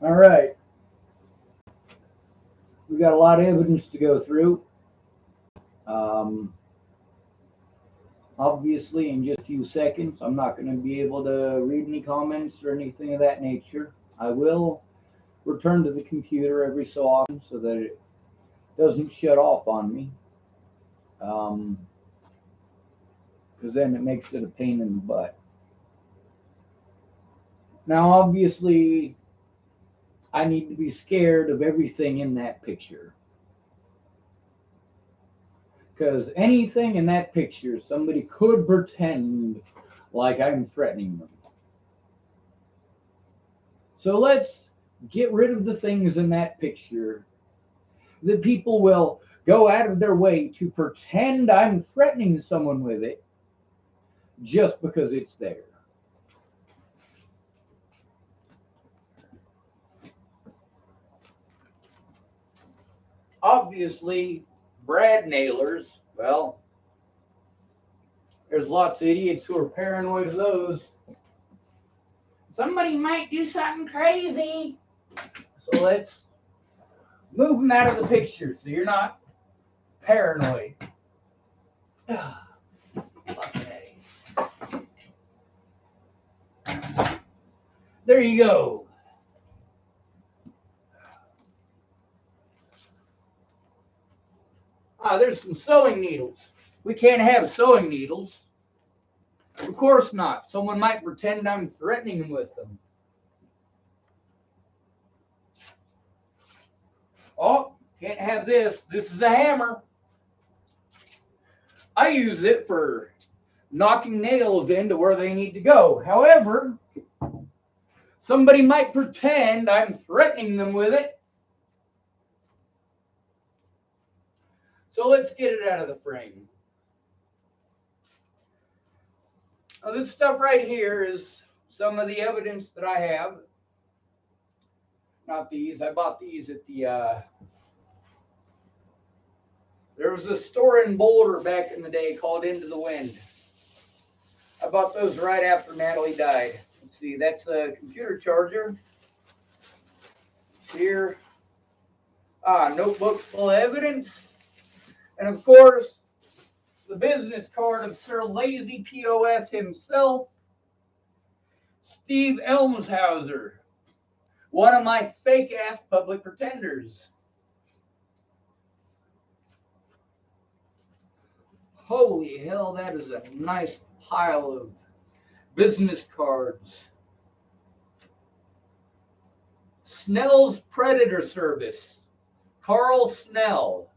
All right. We got a lot of evidence to go through. Um, Obviously, in just a few seconds, I'm not going to be able to read any comments or anything of that nature. I will return to the computer every so often so that it doesn't shut off on me. Um, because then it makes it a pain in the butt. Now, obviously, I need to be scared of everything in that picture. Because anything in that picture, somebody could pretend like I'm threatening them. So let's get rid of the things in that picture that people will go out of their way to pretend I'm threatening someone with it just because it's there. Obviously, Brad nailers, well, there's lots of idiots who are paranoid of those. Somebody might do something crazy. So let's move them out of the picture so you're not paranoid. Okay. There you go. There's some sewing needles. We can't have sewing needles. Of course not. Someone might pretend I'm threatening them with them. Oh, can't have this. This is a hammer. I use it for knocking nails into where they need to go. However, somebody might pretend I'm threatening them with it. So let's get it out of the frame. Now, this stuff right here is some of the evidence that I have. Not these. I bought these at the. There was a store in Boulder back in the day called Into the Wind. I bought those right after Natalie died. Let's see, that's a computer charger. It's here. Notebooks full of evidence. And of course, the business card of Sir Lazy POS himself, Steve Elmshauser, one of my fake ass public pretenders. Holy hell, that is a nice pile of business cards. Snell's Predator Service, Carl Snell.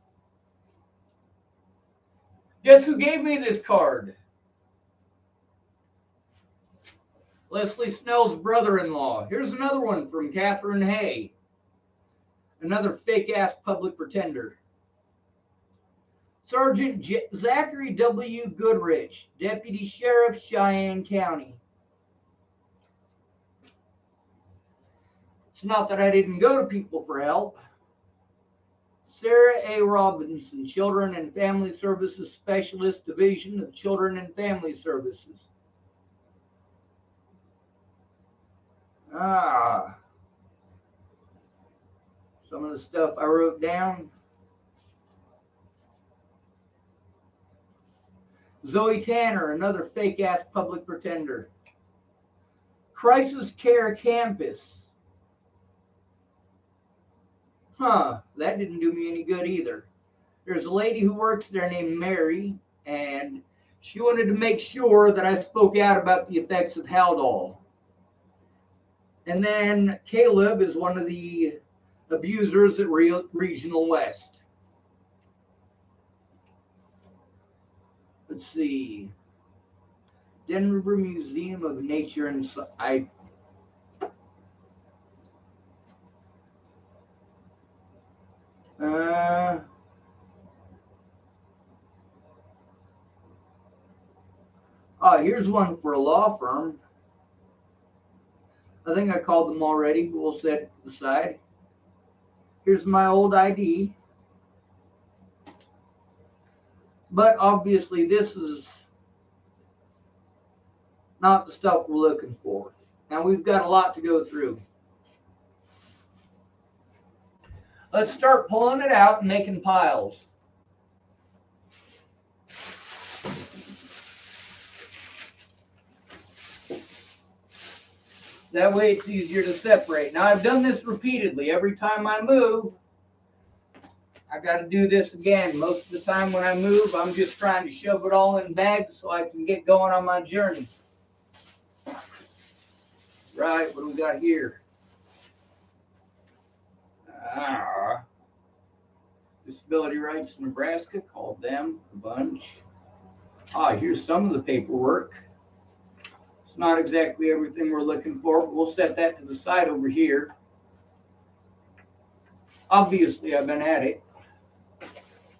Guess who gave me this card? Leslie Snell's brother-in-law. Here's another one from Catherine Hay. Another fake-ass public pretender. Sergeant Zachary W. Goodrich, Deputy Sheriff, Cheyenne County. It's not that I didn't go to people for help. Sarah A. Robinson, Children and Family Services Specialist, Division of Children and Family Services. Some of the stuff I wrote down. Zoe Tanner, another fake-ass public pretender. Crisis Care Campus. That didn't do me any good either. There's a lady who works there named Mary, and she wanted to make sure that I spoke out about the effects of Haldol. And then Caleb is one of the abusers at Regional West. Let's see. Denver Museum of Nature and here's one for a law firm. I think I called them already, but we'll set it to the side. Here's my old ID. But obviously this is not the stuff we're looking for. Now we've got a lot to go through. Let's start pulling it out and making piles. That way it's easier to separate. Now I've done this repeatedly. Every time I move, I got to do this again. Most of the time when I move, I'm just trying to shove it all in bags so I can get going on my journey. Right, what do we got here? Disability Rights Nebraska, called them a bunch. Here's some of the paperwork. It's not exactly everything we're looking for, but we'll set that to the side over here. Obviously, I've been at it,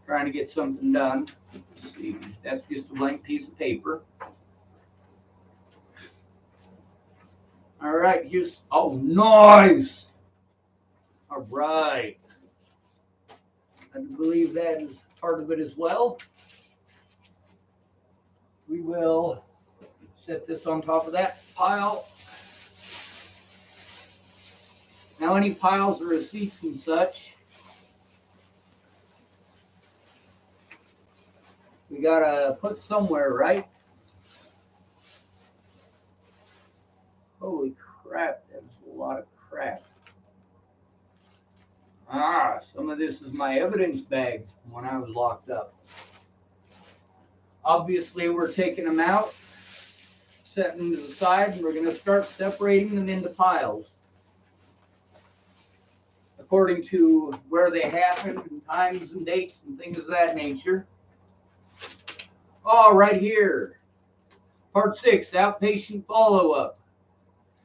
trying to get something done. Let's see, that's just a blank piece of paper. All right, here's, oh, nice. All right. I believe that is part of it as well. We will set this on top of that pile. Now, any piles or receipts and such, we gotta put somewhere, right? Holy crap, that's a lot of crap. Some of this is my evidence bags from when I was locked up. Obviously, we're taking them out, setting them to the side, and we're going to start separating them into piles according to where they happened and times and dates and things of that nature. Right here, part 6, outpatient follow-up.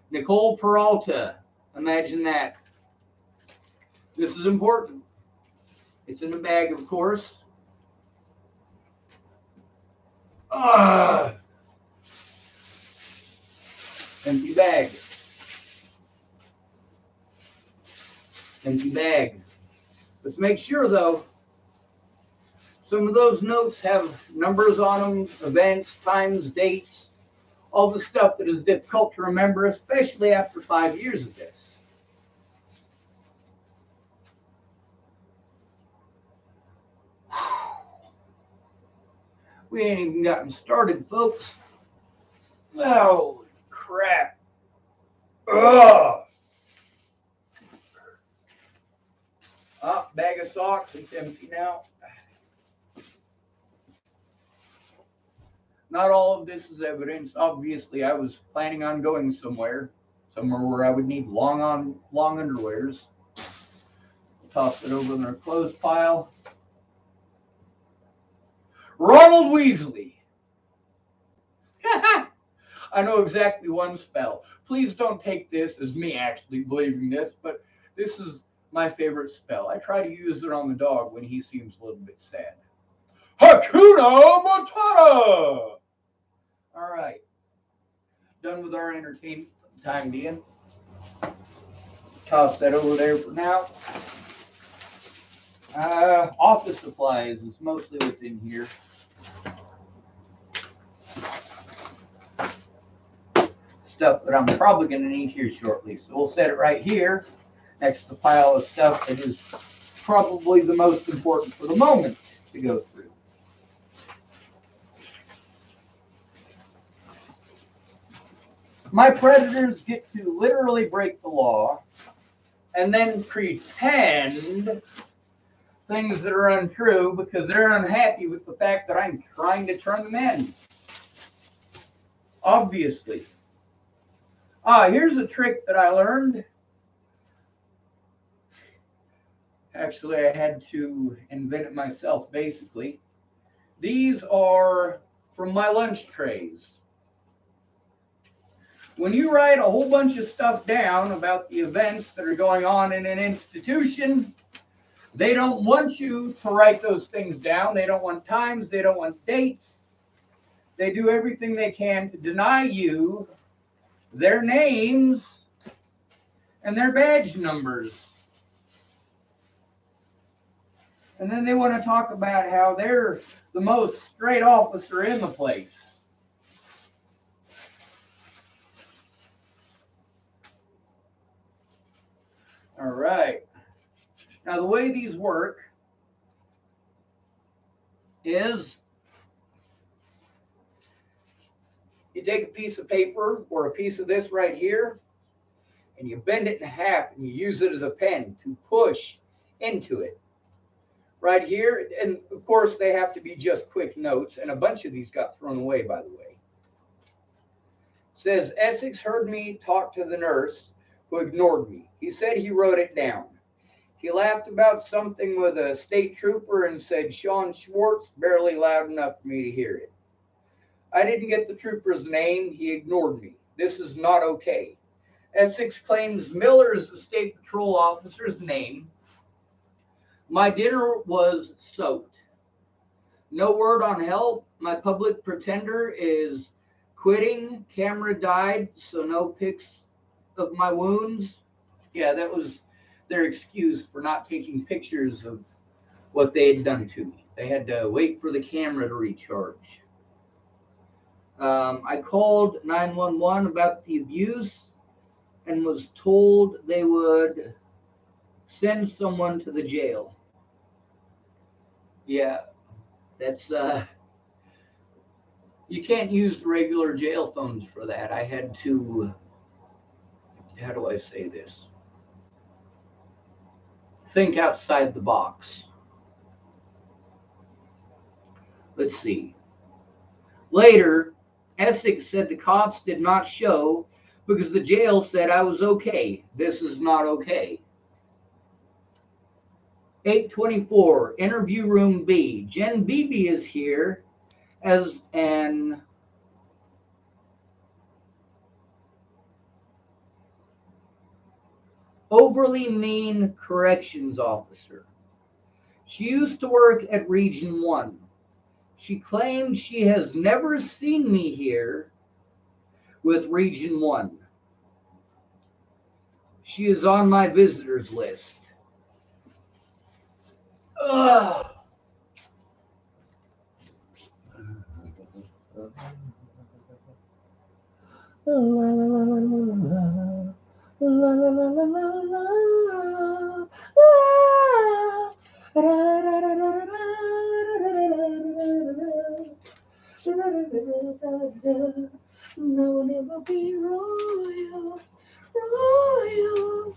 Nicole Peralta, imagine that. This is important. It's in a bag, of course. Empty bag. Empty bag. Let's make sure, though, some of those notes have numbers on them, events, times, dates, all the stuff that is difficult to remember, especially after 5 years of this. We ain't even gotten started, folks. Oh, crap. Ugh. Bag of socks. It's empty now. Not all of this is evidence. Obviously, I was planning on going somewhere where I would need long underwears. Toss it over in their clothes pile. Ronald Weasley. I know exactly one spell. Please don't take this as me actually believing this, but this is my favorite spell. I try to use it on the dog when he seems a little bit sad. Hakuna Matata! All right. Done with our entertainment for the time being. Toss that over there for now. Office supplies is mostly what's in here. Stuff that I'm probably going to need here shortly. So we'll set it right here next to the pile of stuff that is probably the most important for the moment to go through. My predators get to literally break the law and then pretend things that are untrue because they're unhappy with the fact that I'm trying to turn them in. Obviously. Here's a trick that I learned. Actually, I had to invent it myself, basically. These are from my lunch trays. When you write a whole bunch of stuff down about the events that are going on in an institution, they don't want you to write those things down. They don't want times. They don't want dates. They do everything they can to deny you their names and their badge numbers. And then they want to talk about how they're the most straight officer in the place. All right. Now, the way these work is you take a piece of paper or a piece of this right here, and you bend it in half and you use it as a pen to push into it. Right here, and of course they have to be just quick notes, and a bunch of these got thrown away, by the way. It says, Essex heard me talk to the nurse who ignored me. He said he wrote it down. He laughed about something with a state trooper and said, Sean Schwartz, barely loud enough for me to hear it. I didn't get the trooper's name. He ignored me. This is not okay. Essex claims Miller is the state patrol officer's name. My dinner was soaked. No word on help. My public pretender is quitting. Camera died, so no pics of my wounds. Yeah, that was their excuse for not taking pictures of what they had done to me. They had to wait for the camera to recharge. I called 911 about the abuse and was told they would send someone to the jail. Yeah, that's you can't use the regular jail phones for that. I had to, how do I say this? Think outside the box. Let's see. Later, Essex said the cops did not show because the jail said I was okay. This is not okay. 824, interview room B. Jen Beebe is here as an overly mean corrections officer. She used to work at Region 1. She claims she has never seen me here with Region 1. She is on my visitors list. Ugh. No one ever be royal, royal.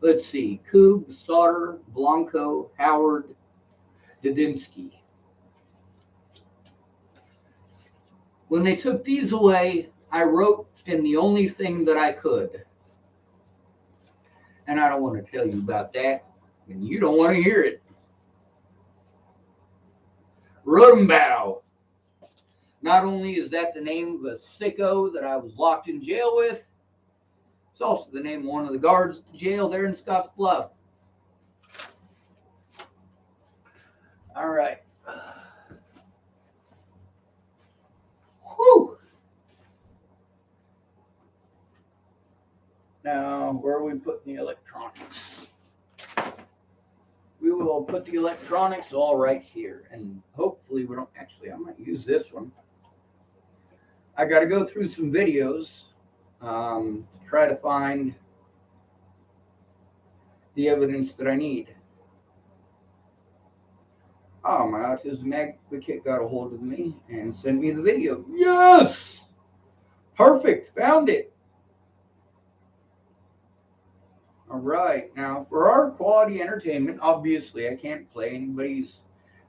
Let's see. Coog, Sauter, Blanco, Howard, Dudinsky. When they took these away, I wrote in the only thing that I could. And I don't want to tell you about that, and you don't want to hear it. Rodenbaugh. Not only is that the name of a sicko that I was locked in jail with, it's also the name of one of the guards at the jail there in Scotts Bluff. All right. Whew. Now, where are we putting the electronics? We will put the electronics all right here, and hopefully we don't, actually I might use this one. I got to go through some videos to try to find the evidence that I need. Oh, my autism advocate got a hold of me and sent me the video. Yes! Perfect, found it. All right, now for our quality entertainment, obviously I can't play anybody's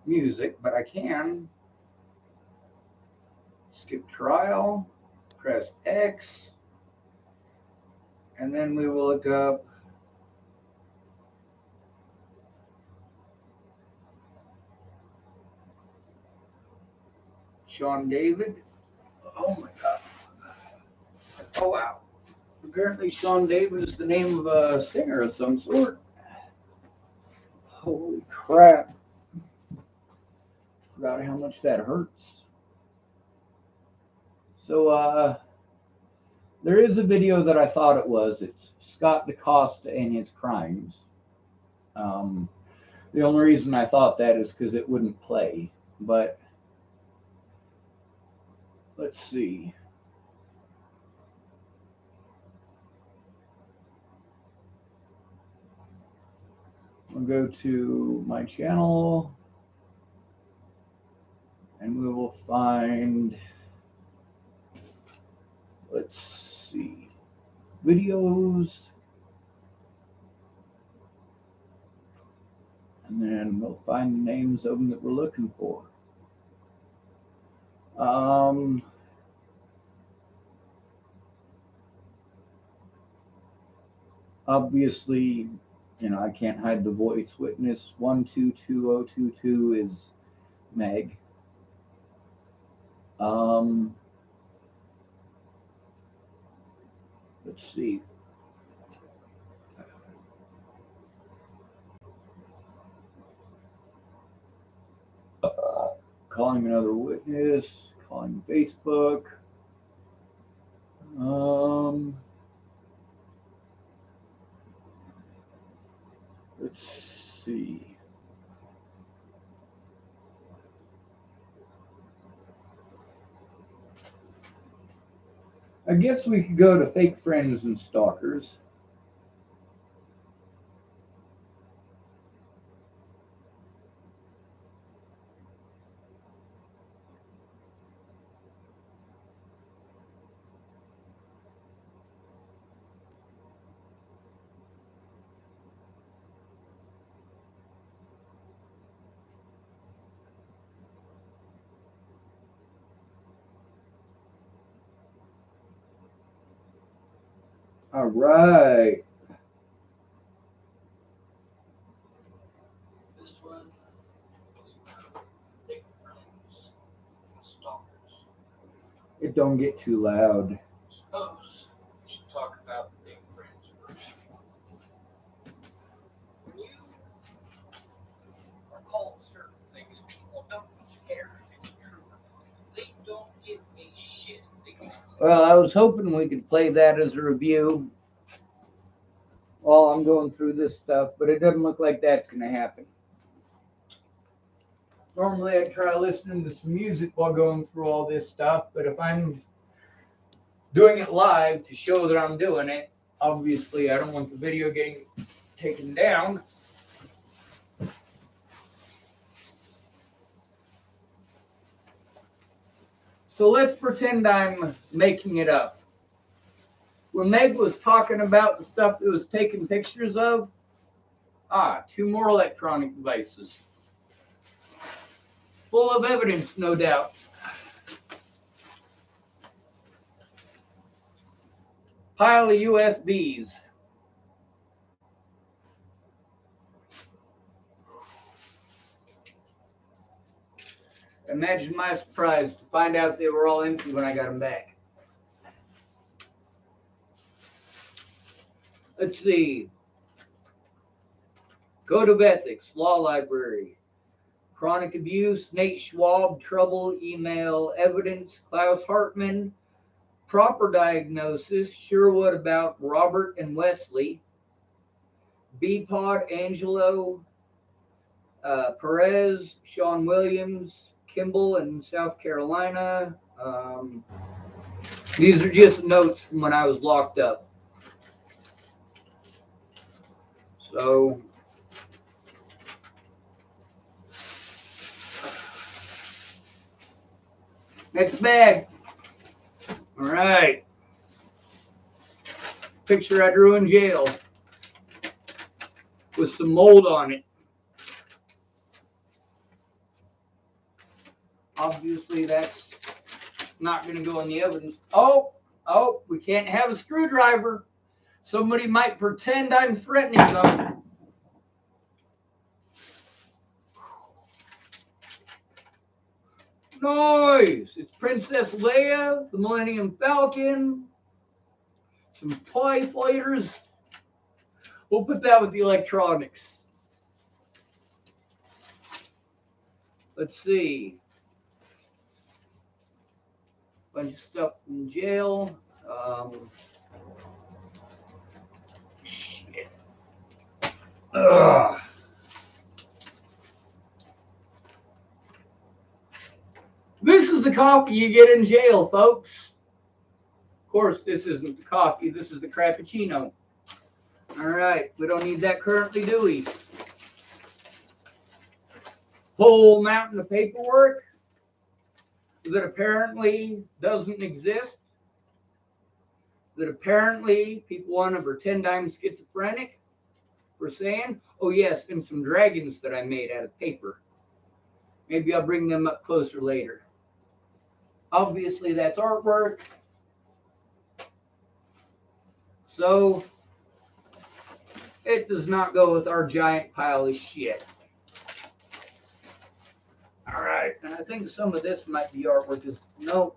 music, but I can skip trial, press X, and then we will look up Sean David. Oh my God. Oh wow. Apparently Sean David is the name of a singer of some sort. Holy crap. Forgot how much that hurts. So there is a video that I thought it was. It's Scott DeCoste and his crimes. The only reason I thought that is because it wouldn't play. But let's see. We'll go to my channel and we will find, let's see, videos, and then we'll find the names of them that we're looking for. Obviously, you know, I can't hide the voice. Witness 122022 is Meg. Let's see. Calling another witness, calling Facebook. Let's see. I guess we could go to fake friends and stalkers. All right. This one is about fake friends and stalkers. It don't get too loud. Suppose we should talk about fake friends first. When you are called certain things, people don't care if it's true. They don't give a shit. Well, I was hoping we could play that as a review while I'm going through this stuff, but it doesn't look like that's going to happen. Normally I try listening to some music while going through all this stuff, but if I'm doing it live to show that I'm doing it, obviously I don't want the video getting taken down. So let's pretend I'm making it up. When Meg was talking about the stuff that was taken pictures of, two more electronic devices. Full of evidence, no doubt. Pile of USBs. Imagine my surprise to find out they were all empty when I got them back. Let's see. Code of Ethics, Law Library. Chronic Abuse, Nate Schwab, Trouble, Email, Evidence, Klaus Hartman. Proper Diagnosis, Sherwood about Robert and Wesley. B-Pod, Angelo, Perez, Sean Williams, Kimball in South Carolina. These are just notes from when I was locked up. So, next bag. All right. Picture I drew in jail with some mold on it. Obviously, that's not going to go in the evidence. Oh, we can't have a screwdriver. Somebody might pretend I'm threatening them. Noise! It's Princess Leia, the Millennium Falcon, some toy fighters. We'll put that with the electronics. Let's see. Bunch of stuff in jail. Shit. Ugh. This is the coffee you get in jail, folks. Of course, this isn't the coffee. This is the Frappuccino. All right. We don't need that currently, do we? whole mountain of paperwork that apparently doesn't exist, that apparently people want to pretend I'm schizophrenic for saying, oh yes, and some dragons that I made out of paper. Maybe I'll bring them up closer later. Obviously that's artwork. So it does not go with our giant pile of shit. All right, and I think some of this might be artwork. Nope.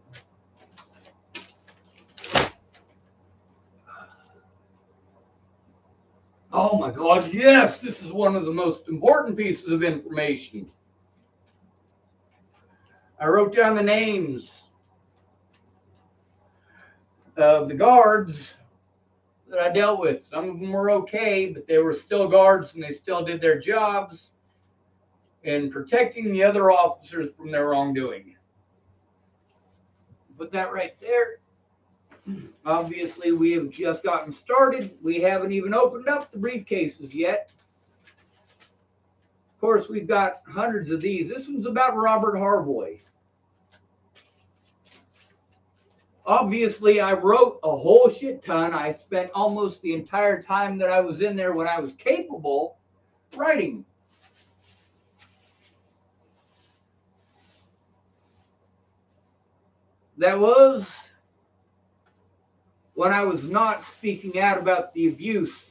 Oh my God, yes, this is one of the most important pieces of information. I wrote down the names of the guards that I dealt with. Some of them were okay, but they were still guards and they still did their jobs in protecting the other officers from their wrongdoing. Put that right there. Obviously, we have just gotten started. We haven't even opened up the briefcases yet. Of course, we've got hundreds of these. This one's about Robert Harboy. Obviously, I wrote a whole shit ton. I spent almost the entire time that I was in there when I was capable writing. That was when I was not speaking out about the abuse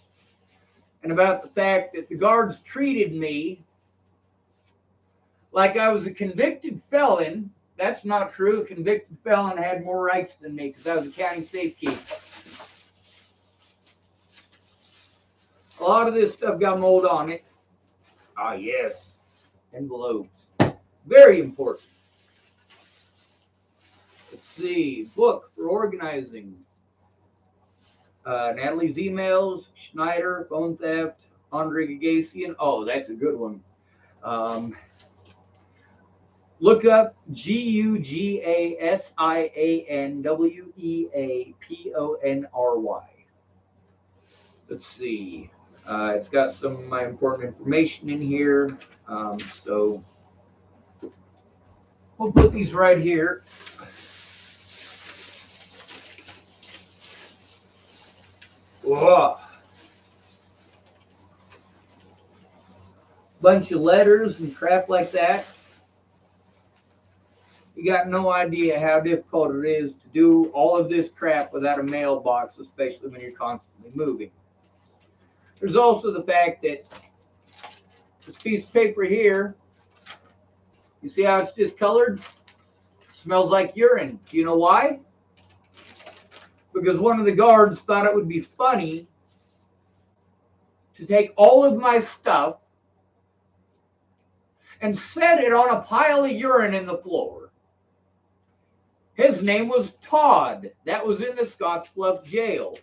and about the fact that the guards treated me like I was a convicted felon. That's not true. A convicted felon had more rights than me because I was a county safekeeper. A lot of this stuff got mold on it. Ah, yes. Envelopes. Very important. Let's see. Book for organizing. Natalie's emails, Schneider, phone theft, Andre Gagasian. Oh, that's a good one. Look up GUGASIANWEAPONRY. Let's see. It's got some of my important information in here. So we'll put these right here. Whoa. Bunch of letters and crap like that. You got no idea how difficult it is to do all of this crap without a mailbox, especially when you're constantly moving. There's also the fact that this piece of paper here, you see how it's discolored? It smells like urine. Do you know why? Because one of the guards thought it would be funny to take all of my stuff and set it on a pile of urine in the floor. His name was Todd. That was in the Scottsbluff jail.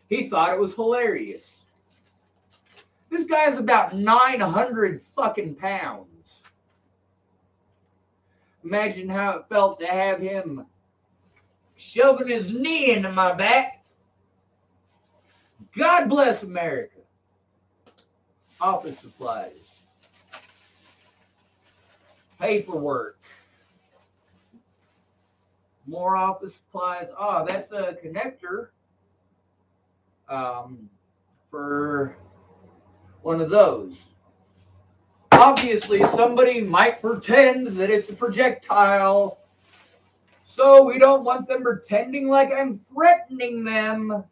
He thought it was hilarious. This guy's about 900 fucking pounds. Imagine how it felt to have him shoving his knee into my back. God bless America. Office supplies. Paperwork. More office supplies. Oh, that's a connector for one of those. Obviously, somebody might pretend that it's a projectile, so we don't want them pretending like I'm threatening them.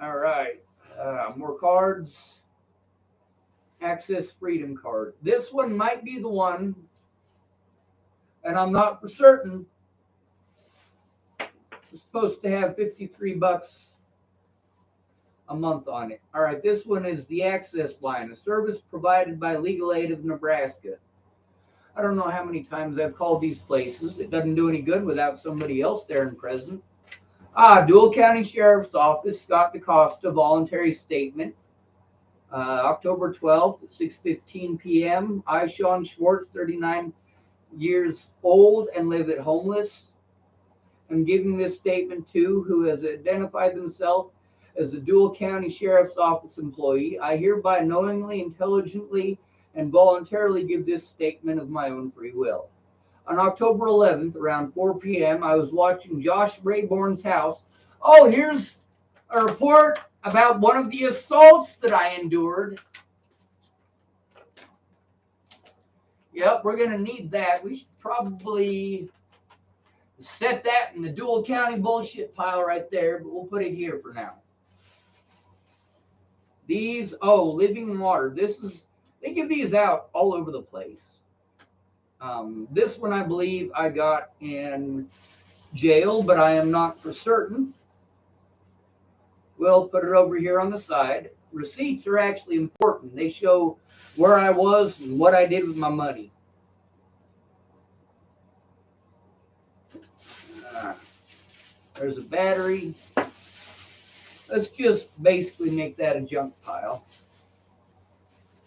All right, more cards. Access Freedom card. This one might be the one, and I'm not for certain. It's supposed to have $53 a month on it. All right, this one is the Access Line, a service provided by Legal Aid of Nebraska. I don't know how many times I've called these places. It doesn't do any good without somebody else there and present. Dual County Sheriff's Office, Scott DeCoste, voluntary statement. October 12th, 6:15 p.m. I, Sean Schwartz, 39 years old and live at homeless. I'm giving this statement to who has identified themselves As a Dual County Sheriff's Office employee, I hereby knowingly, intelligently, and voluntarily give this statement of my own free will. On October 11th, around 4 p.m., I was watching Josh Rayborn's house. Oh, here's a report about one of the assaults that I endured. Yep, we're going to need that. We should probably set that in the Dual County bullshit pile right there, but we'll put it here for now. These, living water. They give these out all over the place. This one I believe I got in jail, but I am not for certain. We'll put it over here on the side. Receipts are actually important. They show where I was and what I did with my money. There's a battery. Let's just basically make that a junk pile.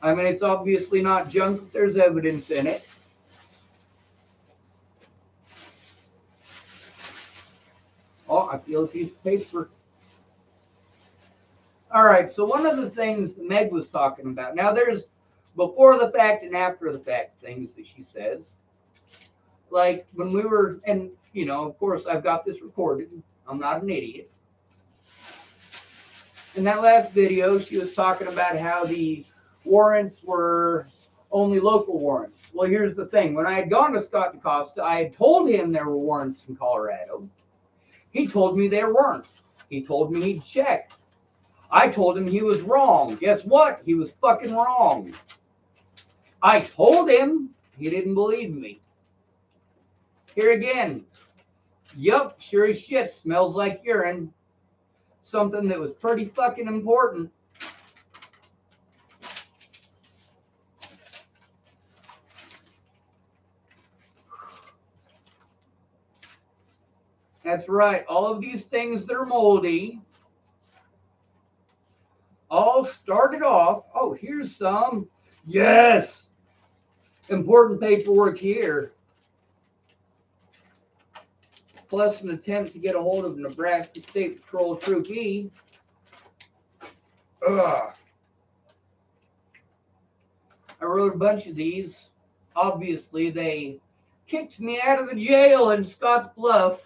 I mean, it's obviously not junk if there's evidence in it. Oh, I feel a piece of paper. All right, so one of the things Meg was talking about. Now, there's before the fact and after the fact things that she says. Like when we were, and of course, I've got this recorded. I'm not an idiot. In that last video, she was talking about how the warrants were only local warrants. Well, here's the thing. When I had gone to Scott DeCoste, I had told him there were warrants in Colorado. He told me there weren't. He told me he'd check. I told him he was wrong. Guess what? He was fucking wrong. I told him. He didn't believe me. Here again. Yup, sure as shit. Smells like urine. Something that was pretty fucking important. That's right. All of these things that are moldy all started off. Oh, here's some. Yes. Important paperwork here. Plus an attempt to get a hold of Nebraska State Patrol Troop E. Ugh. I wrote a bunch of these. Obviously, they kicked me out of the jail in Scottsbluff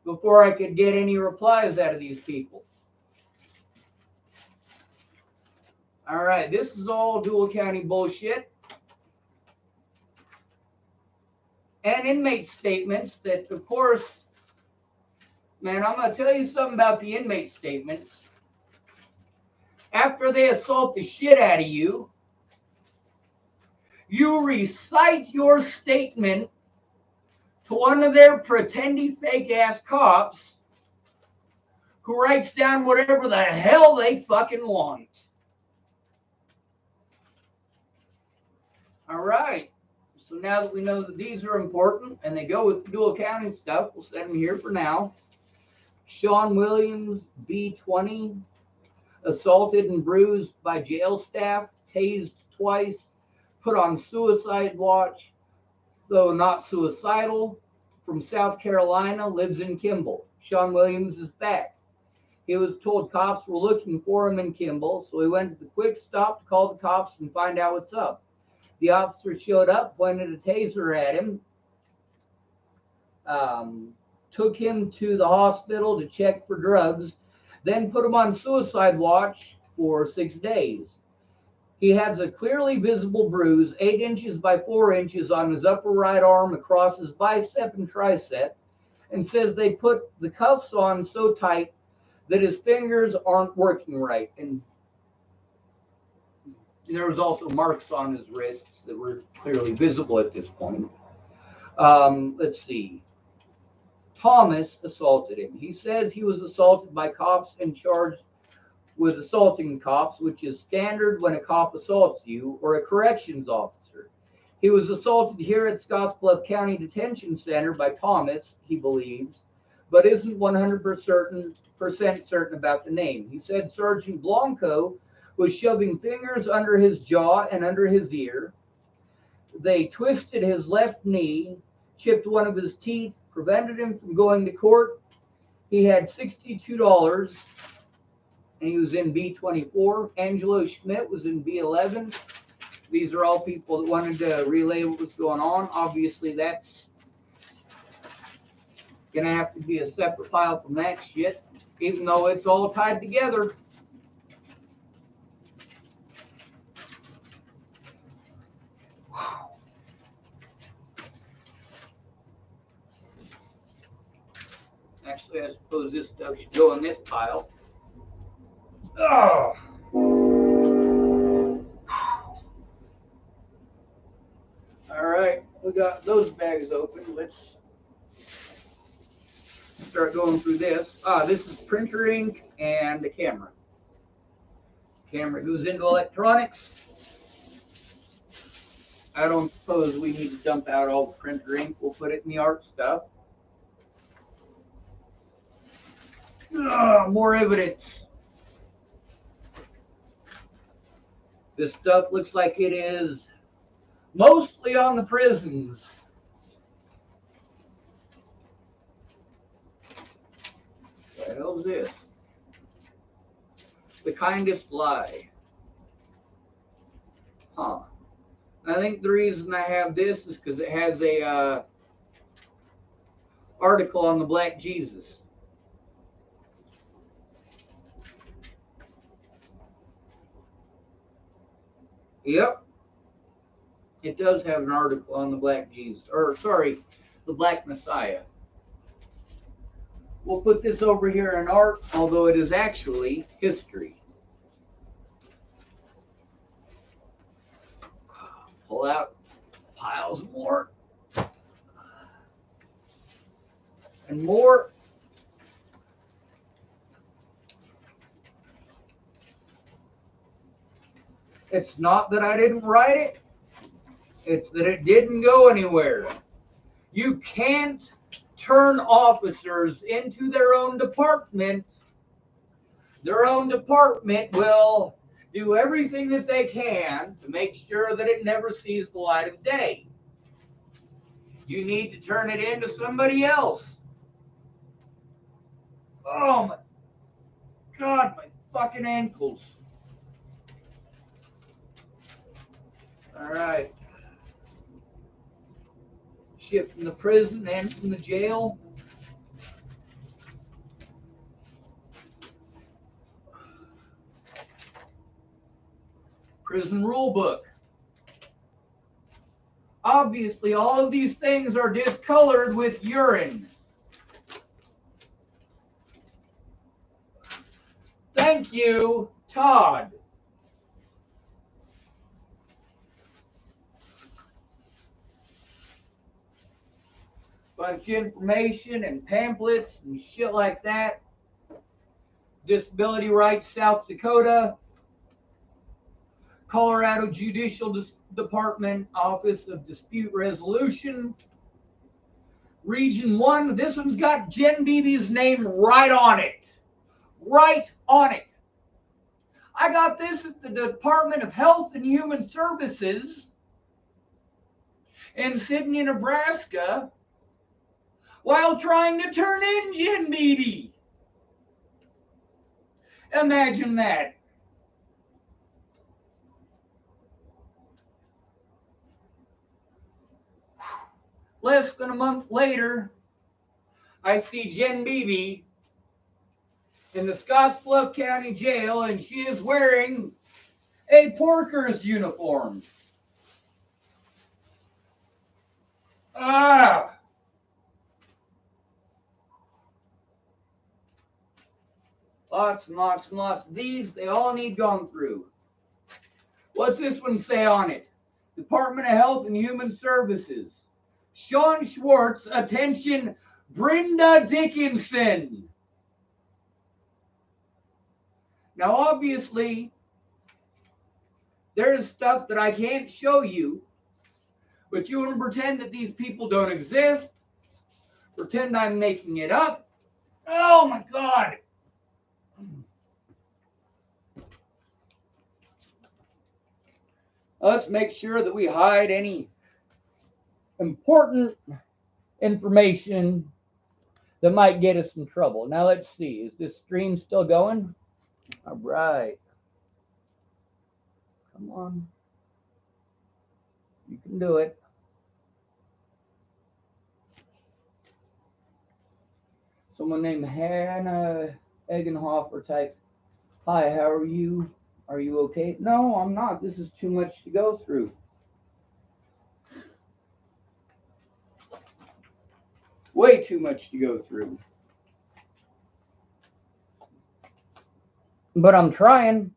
before I could get any replies out of these people. All right, this is all Dual County bullshit. And inmate statements that, of course, man, I'm going to tell you something about the inmate statements. After they assault the shit out of you, you recite your statement to one of their pretendy fake-ass cops who writes down whatever the hell they fucking want. All right. So now that we know that these are important and they go with Dual County stuff, we'll set them here for now. Sean Williams, B20, assaulted and bruised by jail staff, tased twice, put on suicide watch, though not suicidal, from South Carolina, lives in Kimball. Sean Williams is back. He was told cops were looking for him in Kimball, so he went to the quick stop to call the cops and find out what's up. The officer showed up, pointed a taser at him, took him to the hospital to check for drugs, then put him on suicide watch for 6 days. He has a clearly visible bruise, 8 inches by 4 inches on his upper right arm across his bicep and tricep, and says they put the cuffs on so tight that his fingers aren't working right. And there was also marks on his wrists that were clearly visible at this point. Let's see. Thomas assaulted him. He says he was assaulted by cops and charged with assaulting cops, which is standard when a cop assaults you or a corrections officer. He was assaulted here at Scottsbluff County Detention Center by Thomas, he believes, but isn't 100% certain about the name. He said Sergeant Blanco was shoving fingers under his jaw and under his ear. They twisted his left knee, chipped one of his teeth, prevented him from going to court. He had $62 and he was in B24. Angelo Schmidt was in B11. These are all people that wanted to relay what was going on. Obviously, that's going to have to be a separate file from that shit, even though it's all tied together. Actually, I suppose this stuff should go in this pile. Oh. All right, we got those bags open. Let's start going through this. This is printer ink and the camera. Camera goes into electronics. I don't suppose we need to dump out all the printer ink. We'll put it in the art stuff. More evidence. This stuff looks like it is mostly on the prisons. What the hell is this? The kindest lie. Huh. I think the reason I have this is because it has a article on the Black Jesus. Yep. It does have an article on the Black Jesus. Or, sorry, the Black Messiah. We'll put this over here in art, although it is actually history. Pull out piles more. And more. It's not that I didn't write it. It's that it didn't go anywhere. You can't turn officers into their own department. Their own department will do everything that they can to make sure that it never sees the light of day. You need to turn it into somebody else. Oh my God, my fucking ankles. All right. Shipped from the prison and from the jail. Prison rule book. Obviously, all of these things are discolored with urine. Thank you, Todd. Bunch of information and pamphlets and shit like that. Disability Rights, South Dakota. Colorado Judicial Department, Office of Dispute Resolution. Region 1. This one's got Jen Beebe's name right on it. Right on it. I got this at the Department of Health and Human Services in Sidney, Nebraska, while trying to turn in Jen Beebe. Imagine that. Less than a month later, I see Jen Beebe in the Scottsbluff County Jail, and she is wearing a porker's uniform. Lots and lots and lots of these. They all need gone through. What's this one say on it? Department of Health and Human Services. Sean Schwartz, attention, Brenda Dickinson. Now, obviously, there's stuff that I can't show you, but you want to pretend that these people don't exist, pretend I'm making it up. Oh my God. Let's make sure that we hide any important information that might get us in trouble. Now let's see, is this stream still going? All right. Come on. You can do it. Someone named Hannah Eggenhofer typed, "Hi, how are you? Are you okay?" No, I'm not. This is too much to go through. Way too much to go through. But I'm trying.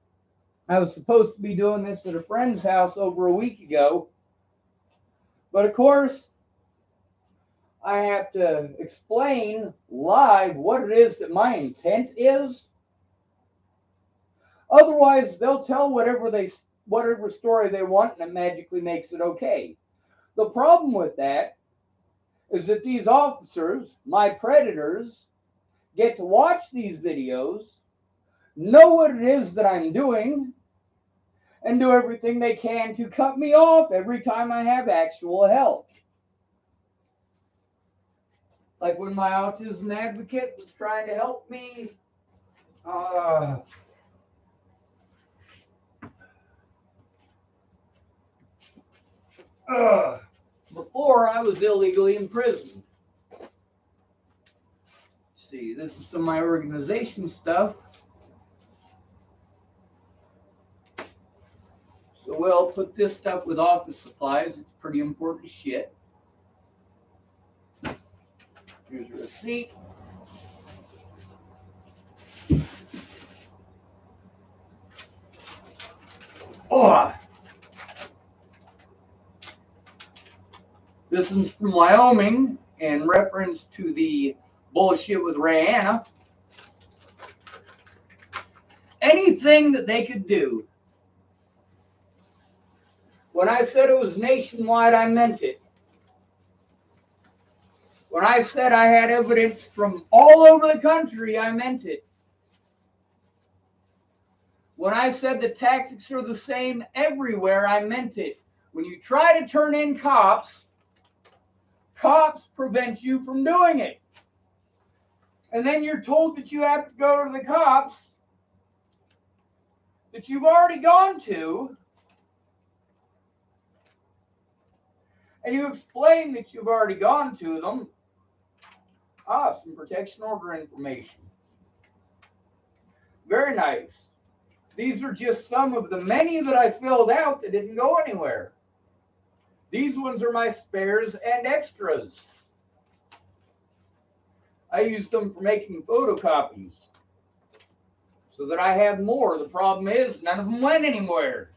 I was supposed to be doing this at a friend's house over a week ago. But of course, I have to explain live what it is that my intent is. Otherwise, they'll tell whatever story they want, and it magically makes it okay. The problem with that is that these officers, my predators, get to watch these videos, know what it is that I'm doing, and do everything they can to cut me off every time I have actual help. Like when my autism advocate was trying to help me. Before I was illegally imprisoned. See, this is some of my organization stuff. So we'll put this stuff with office supplies. It's pretty important shit. Here's a receipt. Oh, this one's from Wyoming in reference to the bullshit with Rihanna. Anything that they could do. When I said it was nationwide, I meant it. When I said I had evidence from all over the country, I meant it. When I said the tactics are the same everywhere, I meant it. When you try to turn in cops, cops prevent you from doing it. And then you're told that you have to go to the cops that you've already gone to, and you explain that you've already gone to them. Some protection order information. Very nice. These are just some of the many that I filled out that didn't go anywhere. These ones are my spares and extras. I used them for making photocopies so that I have more. The problem is none of them went anywhere.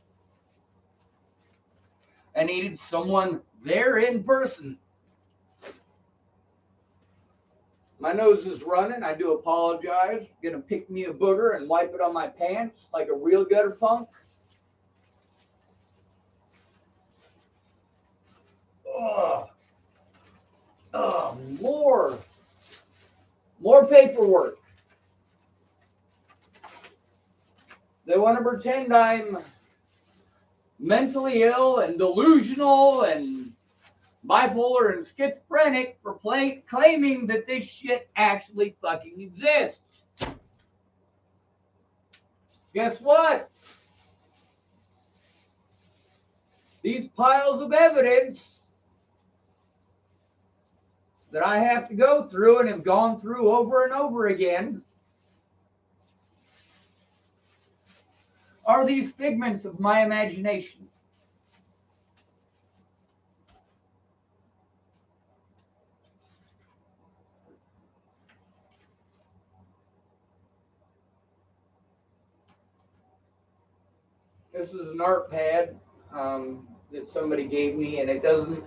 I needed someone there in person. My nose is running. I do apologize. Gonna pick me a booger and wipe it on my pants like a real gutter punk. Oh, more paperwork. They want to pretend I'm mentally ill and delusional and bipolar and schizophrenic for claiming that this shit actually fucking exists. Guess what? These piles of evidence that I have to go through and have gone through over and over again are these figments of my imagination. This is an art pad that somebody gave me, and it doesn't.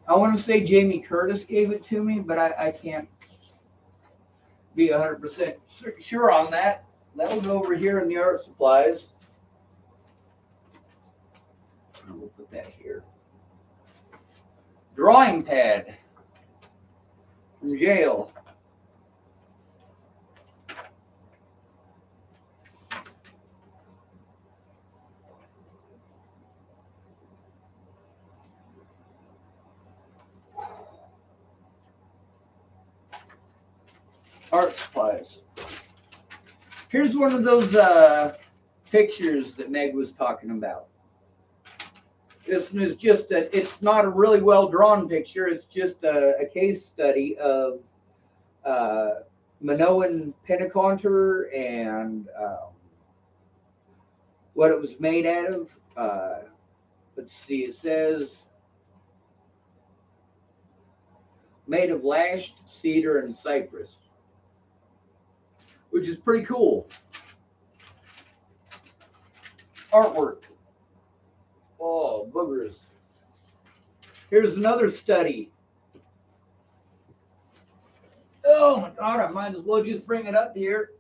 I want to say Jamie Curtis gave it to me, but I can't be 100% sure on that. That was over here in the art supplies. We'll put that here. Drawing pad from jail. art supplies. Here's one of those pictures that Meg was talking about. This is just it's not a really well drawn picture. It's just a case study of Minoan pentaconter and what it was made out of. Let's see, it says made of lashed cedar and cypress, which is pretty cool. Artwork. Oh, boogers. Here's another study. Oh my God, I might as well just bring it up here.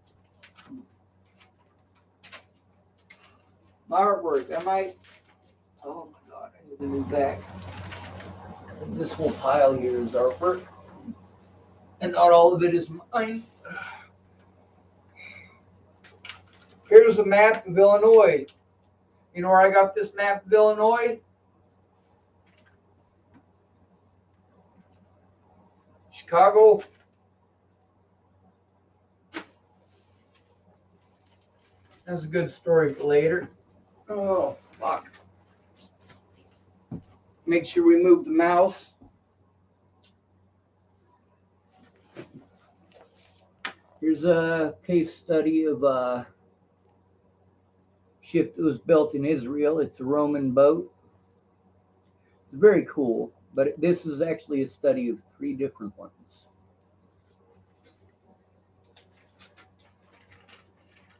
My artwork. I might. Oh my God, I need to move back. This whole pile here is artwork, and not all of it is mine. Here's a map of Illinois. You know where I got this map of Illinois? Chicago. That's a good story for later. Oh, fuck. Make sure we move the mouse. Here's a case study of a ship that was built in Israel. It's a Roman boat. It's very cool, but this is actually a study of 3 different ones.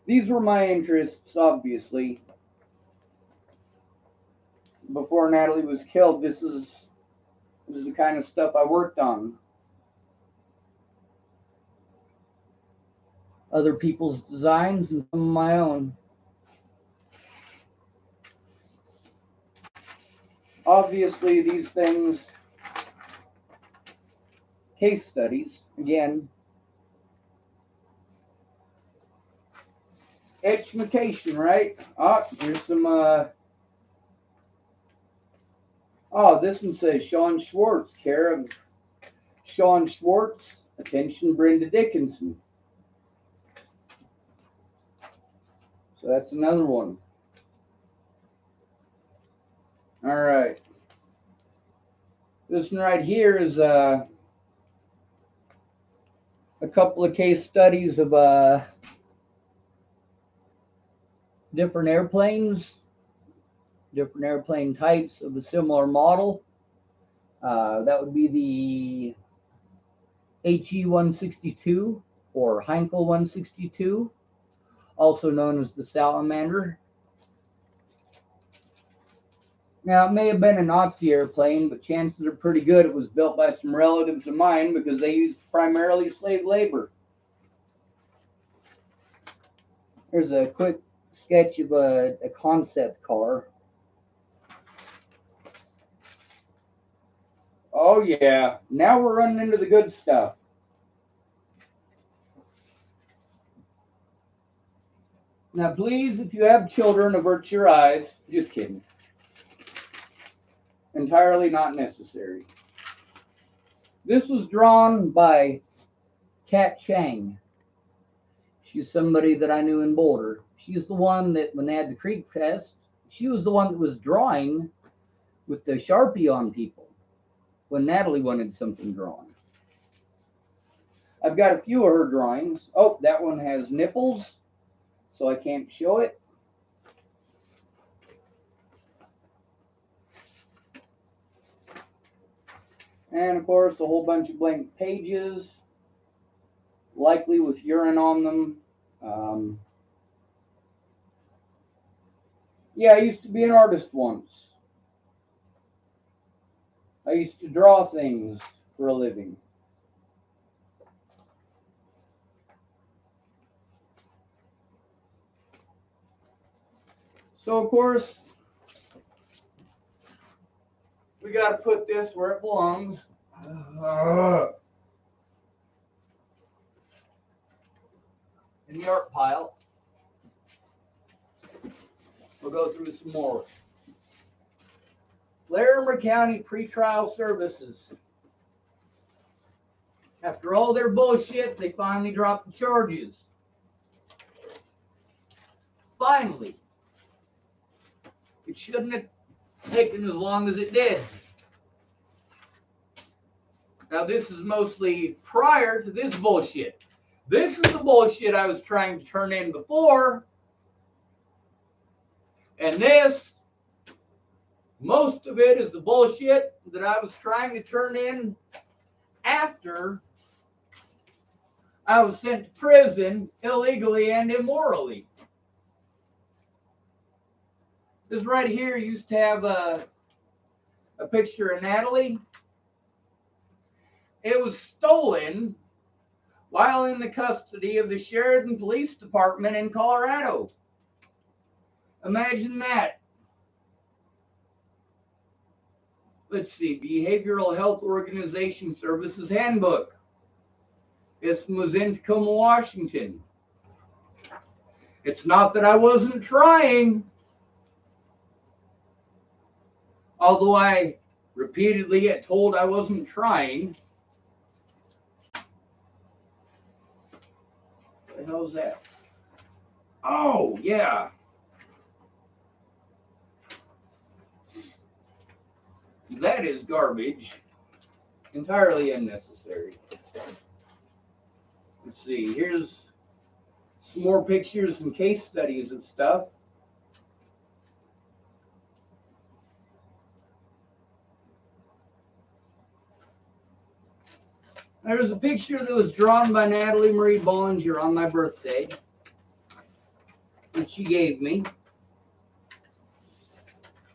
These were my interests, obviously. Before Natalie was killed, this is the kind of stuff I worked on. Other people's designs and some of my own. Obviously, these things, case studies, again, education, right? Oh, here's some, oh, this one says Sean Schwartz, care of Sean Schwartz, attention Brenda Dickinson. So that's another one. All right. This one right here is a couple of case studies of different airplanes, different airplane types of a similar model. That would be the HE-162 or Heinkel 162, also known as the Salamander. Now, it may have been a Nazi airplane, but chances are pretty good it was built by some relatives of mine because they used primarily slave labor. Here's a quick sketch of a concept car. Oh yeah, now we're running into the good stuff. Now please, if you have children, avert your eyes. Just kidding. Entirely not necessary. This was drawn by Kat Chang. She's somebody that I knew in Boulder. She's the one that when they had the creek fest, she was the one that was drawing with the Sharpie on people when Natalie wanted something drawn. I've got a few of her drawings. Oh, that one has nipples, so I can't show it. And of course, a whole bunch of blank pages, likely with urine on them. Yeah, I used to be an artist once. I used to draw things for a living. So, of course, we got to put this where it belongs. In the art pile. We'll go through some more. Larimer County Pretrial Services. After all their bullshit, they finally dropped the charges. Finally. It shouldn't have taken as long as it did. Now, this is mostly prior to this bullshit. This is the bullshit I was trying to turn in before. And this, most of it is the bullshit that I was trying to turn in after I was sent to prison illegally and immorally. This right here used to have a picture of Natalie. It was stolen while in the custody of the Sheridan Police Department in Colorado. Imagine that. Let's see, Behavioral Health Organization Services Handbook. This was in Tacoma, Washington. It's not that I wasn't trying, although I repeatedly get told I wasn't trying. What the hell's that? Oh, yeah. That is garbage. Entirely unnecessary. Let's see, here's some more pictures and case studies and stuff. There's a picture that was drawn by Natalie Marie Bollinger on my birthday that she gave me.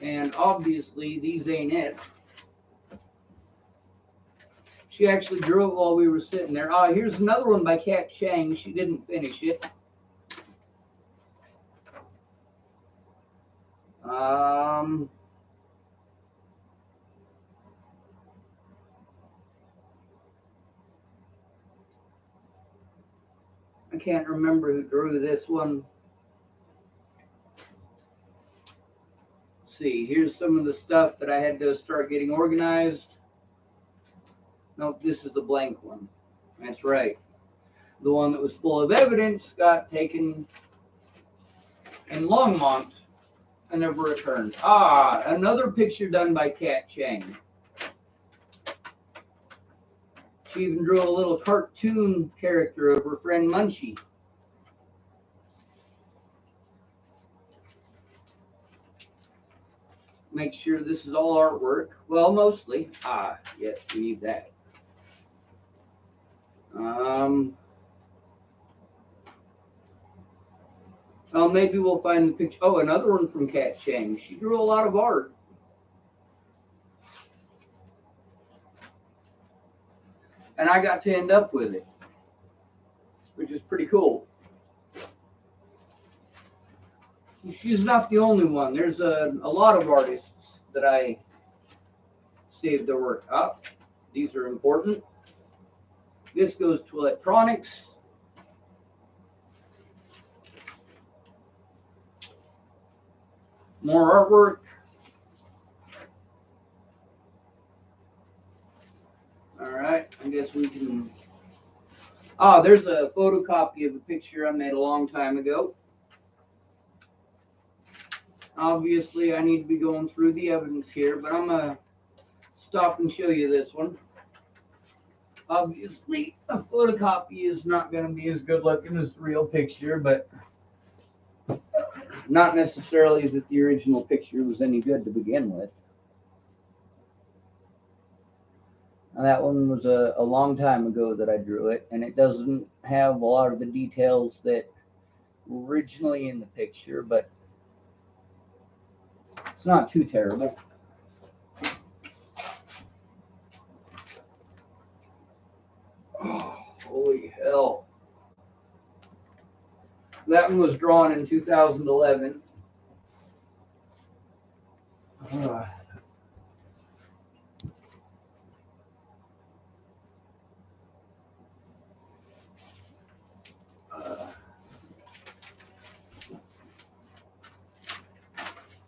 And obviously, these ain't it. She actually drew it while we were sitting there. Oh, here's another one by Kat Chang. She didn't finish it. I can't remember who drew this one. Let's see, here's some of the stuff that I had to start getting organized. Nope, this is the blank one. That's right. The one that was full of evidence got taken in Longmont and never returned. Ah, another picture done by Kat Chang. She even drew a little cartoon character of her friend Munchie. Make sure this is all artwork. Well, mostly. Ah, yes, we need that. Well, maybe we'll find the picture. Oh, another one from Kat Chang. She drew a lot of art. And I got to end up with it, which is pretty cool. She's not the only one. There's a lot of artists that I saved their work up. These are important. This goes to electronics. More artwork. All right, I guess we can. Ah, there's a photocopy of a picture I made a long time ago. Obviously, I need to be going through the evidence here, but I'm going to stop and show you this one. Obviously, a photocopy is not going to be as good looking as the real picture, but not necessarily that the original picture was any good to begin with. Now, that one was a long time ago that I drew it, and it doesn't have a lot of the details that were originally in the picture, but it's not too terrible. Oh, holy hell. That one was drawn in 2011.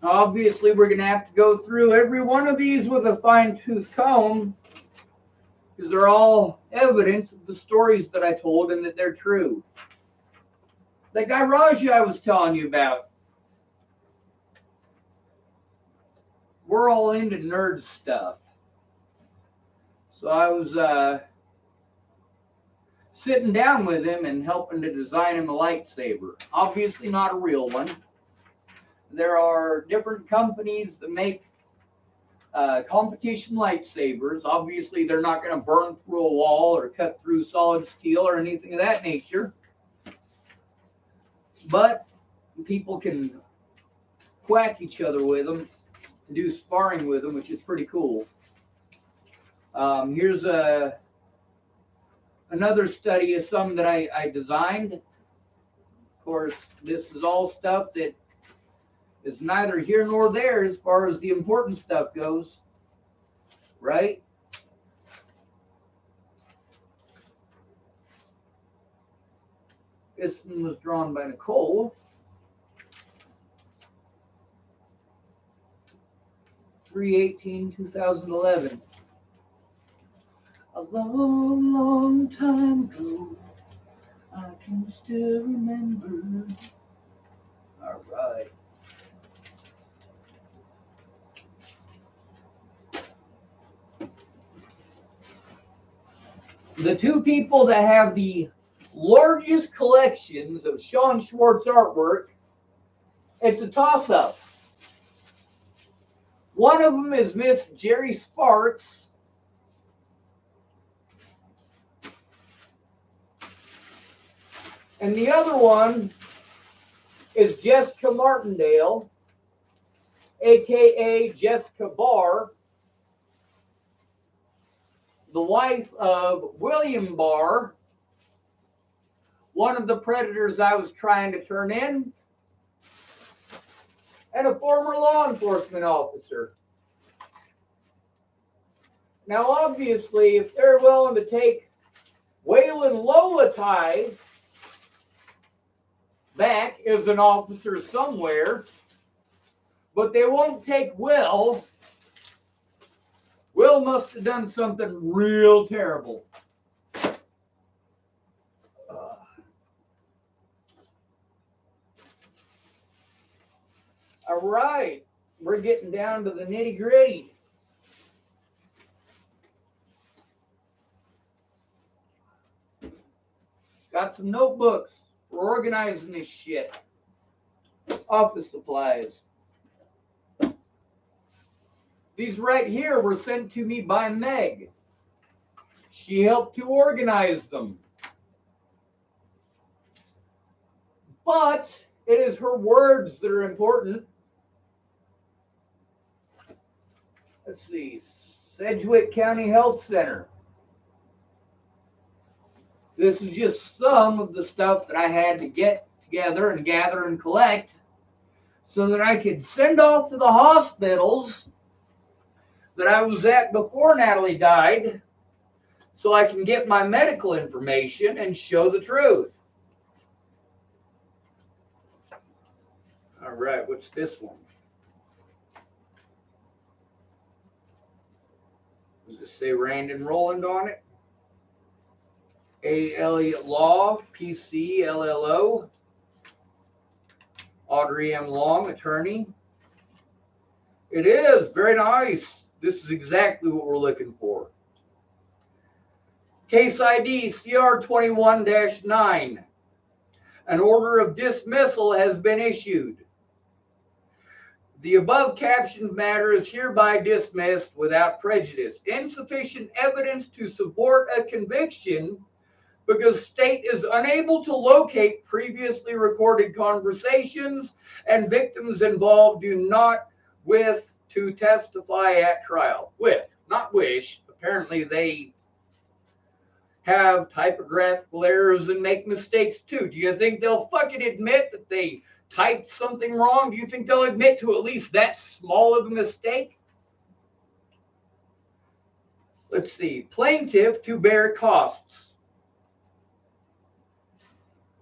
Obviously, we're going to have to go through every one of these with a fine-tooth comb because they're all evidence of the stories that I told and that they're true. The guy Raja I was telling you about, we're all into nerd stuff. So I was sitting down with him and helping to design him a lightsaber. Obviously not a real one. There are different companies that make competition lightsabers. Obviously they're not going to burn through a wall or cut through solid steel or anything of that nature. But people can whack each other with them and do sparring with them, which is pretty cool. Here's another study of some that I designed. Of course, this is all stuff that is neither here nor there as far as the important stuff goes, right? This one was drawn by Nicole. 3/18/2011. A long, long time ago, I can still remember. All right. The two people that have the largest collections of Sean Schwartz artwork, it's a toss-up. One of them is Miss Jerry Sparks. And the other one is Jessica Martindale, aka Jessica Barr, the wife of William Barr, one of the predators I was trying to turn in, and a former law enforcement officer. Now, obviously, if they're willing to take Waylon Lolatai back as an officer somewhere, but they won't take Will, Will must have done something real terrible. All right, we're getting down to the nitty-gritty. Got some notebooks. We're organizing this shit. Office supplies. These right here were sent to me by Meg. She helped to organize them. But it is her words that are important. Let's see. Sedgwick County Health Center. This is just some of the stuff that I had to get together and gather and collect so that I could send off to the hospitals that I was at before Natalie died so I can get my medical information and show the truth. All right, what's this one? Does it say Randin Roland on it? A. Elliott Law, PC, LLO. Audrey M. Long, attorney. It is very nice. This is exactly what we're looking for. Case ID CR21-9. An order of dismissal has been issued. The above captioned matter is hereby dismissed without prejudice. Insufficient evidence to support a conviction because state is unable to locate previously recorded conversations and victims involved do not wish to testify at trial. With, not wish. Apparently they have typographical errors and make mistakes too. Do you think they'll fucking admit that they typed something wrong? Do you think they'll admit to at least that small of a mistake? Let's see. Plaintiff to bear costs.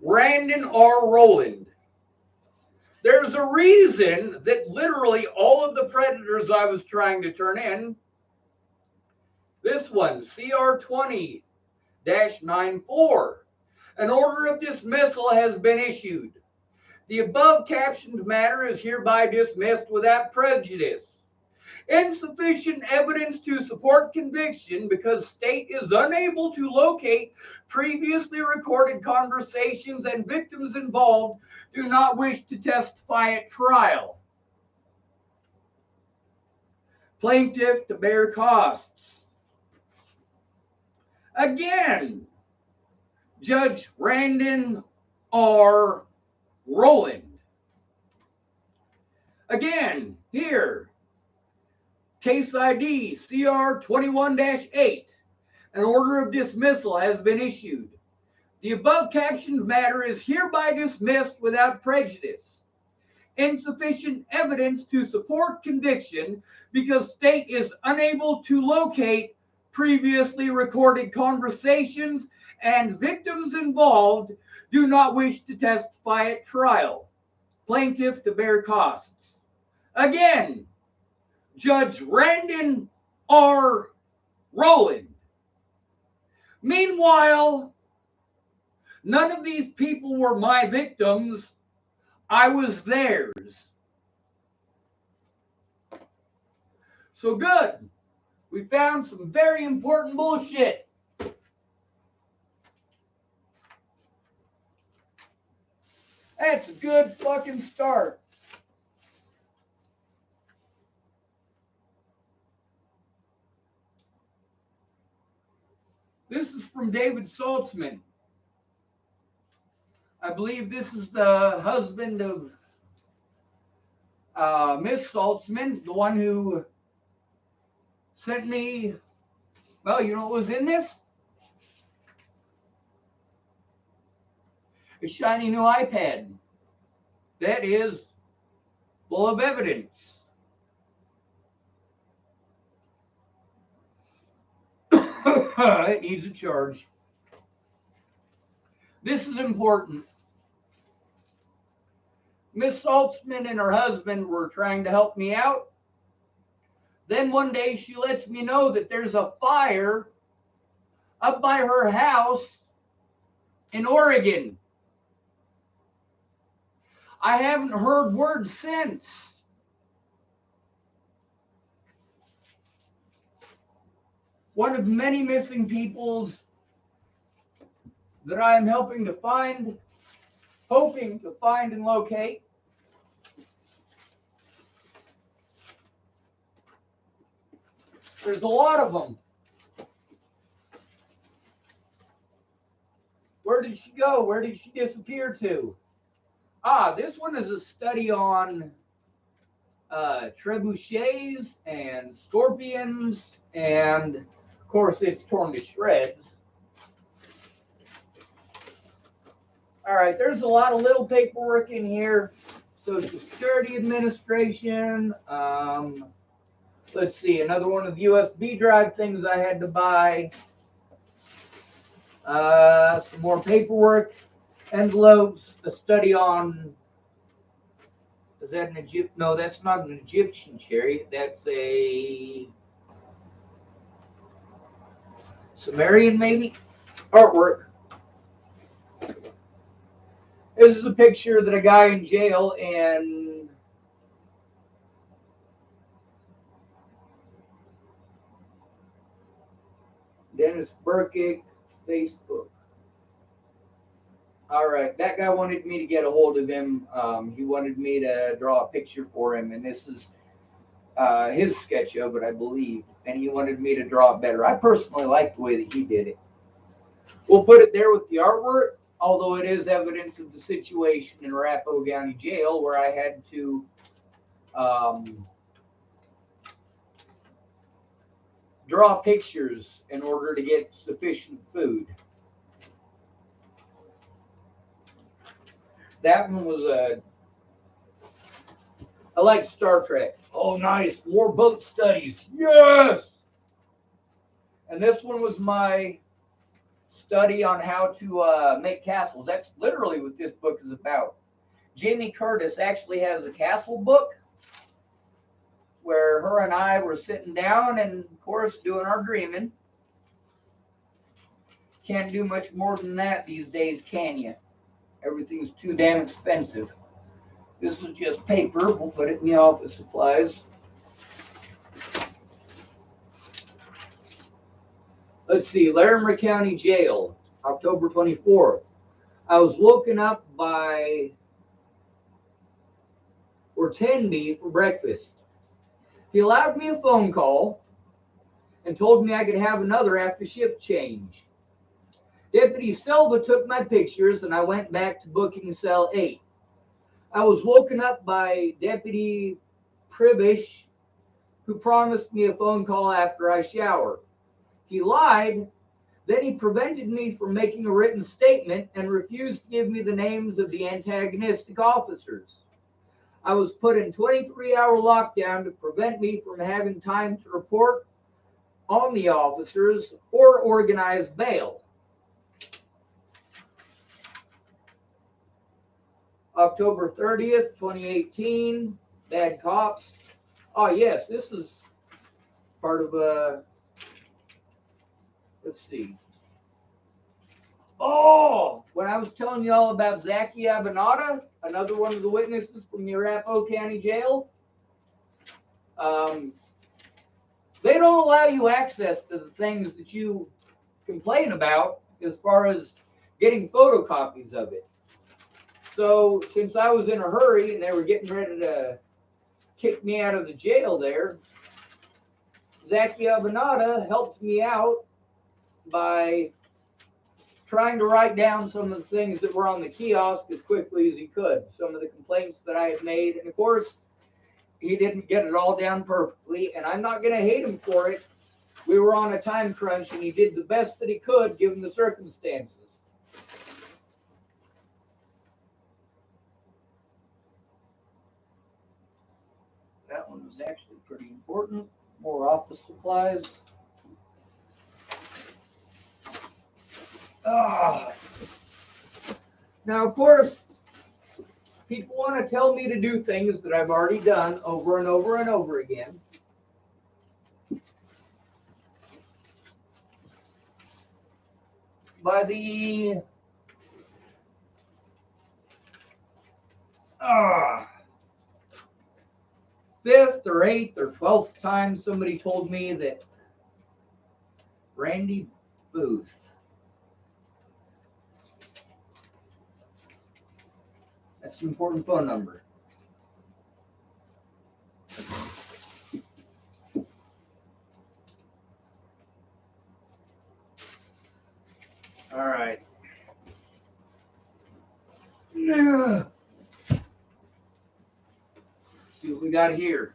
Randin R. Roland. There's a reason that literally all of the predators I was trying to turn in, This one, CR20-94. An order of dismissal has been issued. The above captioned matter is hereby dismissed without prejudice. Insufficient evidence to support conviction because state is unable to locate previously recorded conversations and victims involved do not wish to testify at trial. Plaintiff to bear costs. Again, Judge Randin R. Roland. Again, here, case ID CR21-8. An order of dismissal has been issued. The above captioned matter is hereby dismissed without prejudice. Insufficient evidence to support conviction because state is unable to locate previously recorded conversations and victims involved do not wish to testify at trial. Plaintiff to bear costs. Again, Judge Randin R. Roland. Meanwhile, none of these people were my victims. I was theirs. So good. We found some very important bullshit. That's a good fucking start. This is from David Saltzman. I believe this is the husband of Miss Saltzman, the one who sent me, well, you know what was in this? A shiny new iPad. That is full of evidence. It needs a charge. This is important. Miss Saltzman and her husband were trying to help me out. Then one day she lets me know that there's a fire up by her house in Oregon. I haven't heard word since. One of many missing peoples that I am helping to find, hoping to find and locate. There's a lot of them. Where did she go? Where did she disappear to? This one is a study on trebuchets and scorpions, and of course it's torn to shreds. All right, there's a lot of little paperwork in here. Social Security Administration. Let's see, another one of the USB drive things I had to buy. Some more paperwork, envelopes, a study on, is that an Egypt? No, that's not an Egyptian cherry. That's a Sumerian, maybe? Artwork. This is a picture that a guy in jail in Dennis Burkick, Facebook. All right, that guy wanted me to get a hold of him. He wanted me to draw a picture for him, and this is his sketch of it, I believe. And he wanted me to draw it better. I personally like the way that he did it. We'll put it there with the artwork, although it is evidence of the situation in Arapahoe County Jail where I had to draw pictures in order to get sufficient food. That one was I like Star Trek. Oh, nice. More boat studies. Yes! And this one was my study on how to make castles. That's literally what this book is about. Jamie Curtis actually has a castle book where her and I were sitting down and, of course, doing our dreaming. Can't do much more than that these days, can you? Everything's too damn expensive. This is just paper. We'll put it in the office supplies. Let's see, Larimer County Jail, October 24th. I was woken up by Ortendi for breakfast. He allowed me a phone call and told me I could have another after shift change. Deputy Silva took my pictures and I went back to booking cell 8. I was woken up by Deputy Pribish, who promised me a phone call after I shower. He lied. Then he prevented me from making a written statement and refused to give me the names of the antagonistic officers. I was put in 23-hour lockdown to prevent me from having time to report on the officers or organize bail. October 30th, 2018, Bad Cops. Oh, yes, this is part of let's see. Oh, when I was telling you all about Zaki Abanata, another one of the witnesses from the Arapahoe County Jail, they don't allow you access to the things that you complain about as far as getting photocopies of it. So since I was in a hurry and they were getting ready to kick me out of the jail there, Zaki Abanata helped me out by trying to write down some of the things that were on the kiosk as quickly as he could, some of the complaints that I had made. And of course, he didn't get it all down perfectly, and I'm not going to hate him for it. We were on a time crunch, and he did the best that he could given the circumstances. That one was actually pretty important. More office supplies. Now, of course, people want to tell me to do things that I've already done over and over and over again. By the fifth or eighth or 12th time, somebody told me that Randy Booth. That's an important phone number. All right. Let's see what we got here.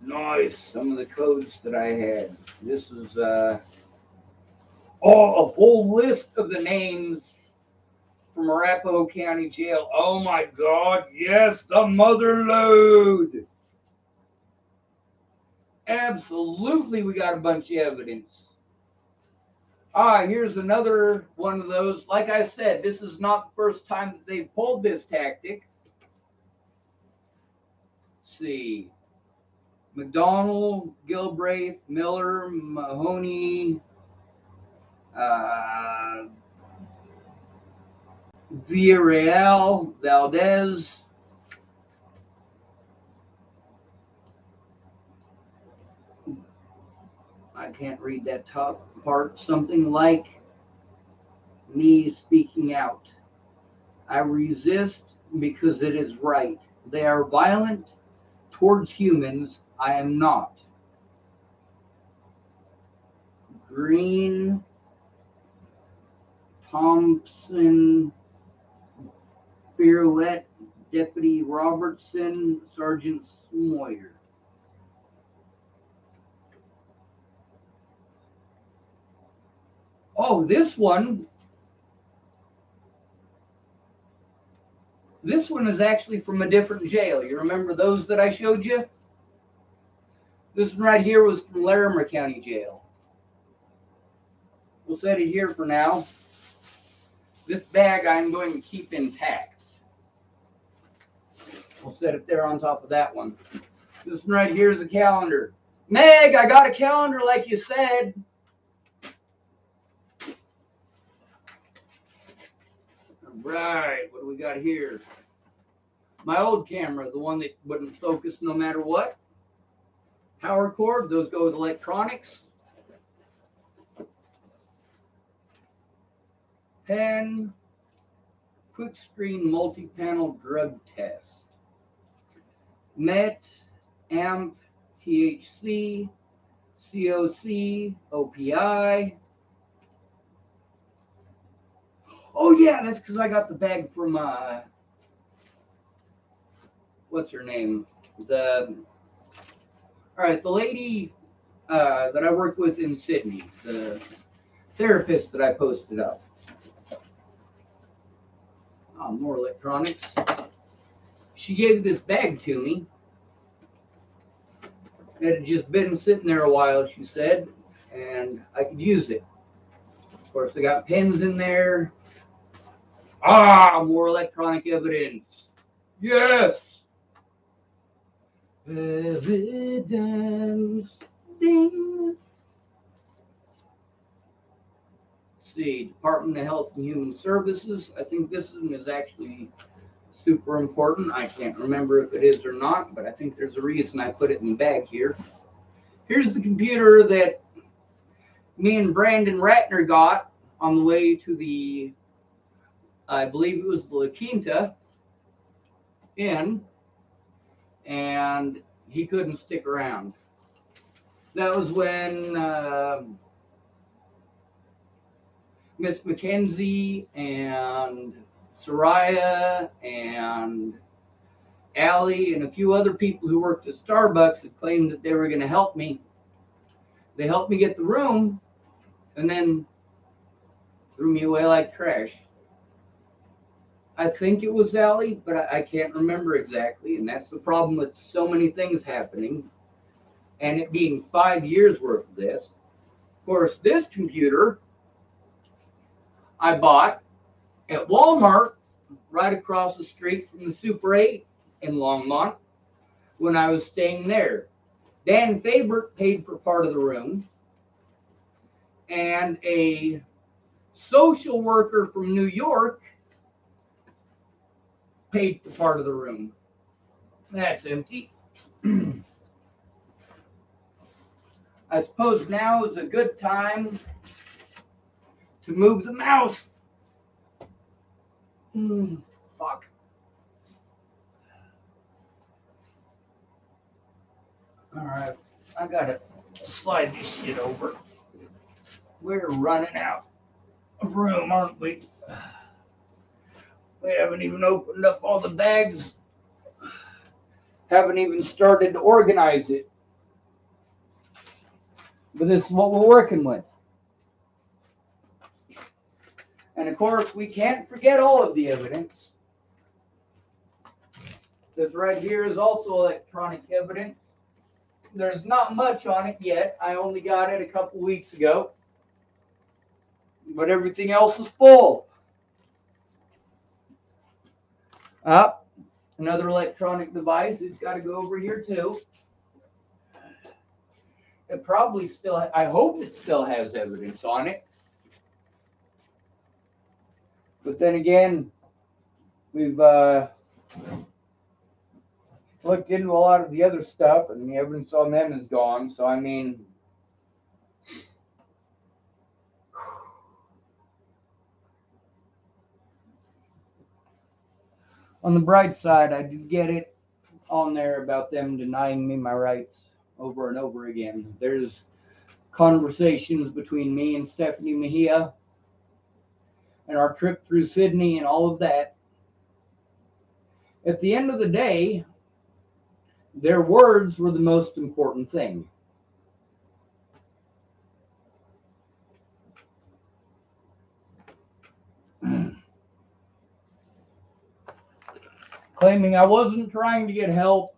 Nice. Some of the codes that I had. This is a whole list of the names from Arapahoe County Jail. Oh my God, yes, the mother lode. Absolutely, we got a bunch of evidence. Here's another one of those. Like I said, this is not the first time that they've pulled this tactic. Let's see. McDonald, Gilbraith, Miller, Mahoney, Villarreal, Valdez. I can't read that top part. Something like me speaking out. I resist because it is right. They are violent towards humans. I am not. Green, Thompson, Pirouette, Deputy Robertson, Sergeant Moyer. Oh, this one is actually from a different jail. You remember those that I showed you? This one right here was from Larimer County Jail. We'll set it here for now. This bag I'm going to keep intact. We'll set it there on top of that one. This one right here is a calendar. Meg, I got a calendar like you said. All right, what do we got here? My old camera, the one that wouldn't focus no matter what. Power cord, those go with electronics. Pen, quick screen multi-panel drug test. MET, AMP, THC, COC, OPI. Oh yeah, that's because I got the bag from what's her name? The lady that I worked with in Sydney, the therapist that I posted up. Oh, more electronics. She gave this bag to me. It had just been sitting there a while, she said, and I could use it. Of course, I got pens in there. Ah, more electronic evidence. Yes. Evidence. Ding. Let's see, Department of Health and Human Services. I think this one is actually super important. I can't remember if it is or not, but I think there's a reason I put it in the bag here. Here's the computer that me and Brandon Ratner got on the way to the, I believe it was the La Quinta Inn, and he couldn't stick around. That was when Miss Mackenzie and Soraya and Allie and a few other people who worked at Starbucks had claimed that they were going to help me. They helped me get the room and then threw me away like trash. I think it was Allie, but I can't remember exactly. And that's the problem with so many things happening and it being 5 years worth of this. Of course, this computer I bought at Walmart right across the street from the Super 8 in Longmont when I was staying there. Dan Faber paid for part of the room, and a social worker from New York paid for part of the room. That's empty. I suppose now is a good time to move the mouse. Fuck. All right, I gotta slide this shit over. We're running out of room, aren't we? We haven't even opened up all the bags. Haven't even started to organize it. But this is what we're working with. And of course, we can't forget all of the evidence. Because right here is also electronic evidence. There's not much on it yet. I only got it a couple weeks ago. But everything else is full. Up. Another electronic device. It's got to go over here too. It probably still, I hope it still has evidence on it. But then again, we've looked into a lot of the other stuff, and the evidence on them is gone. So, I mean, on the bright side, I did get it on there about them denying me my rights over and over again. There's conversations between me and Stephanie Mejia and our trip through Sydney and all of that. At the end of the day, their words were the most important thing. Claiming I wasn't trying to get help,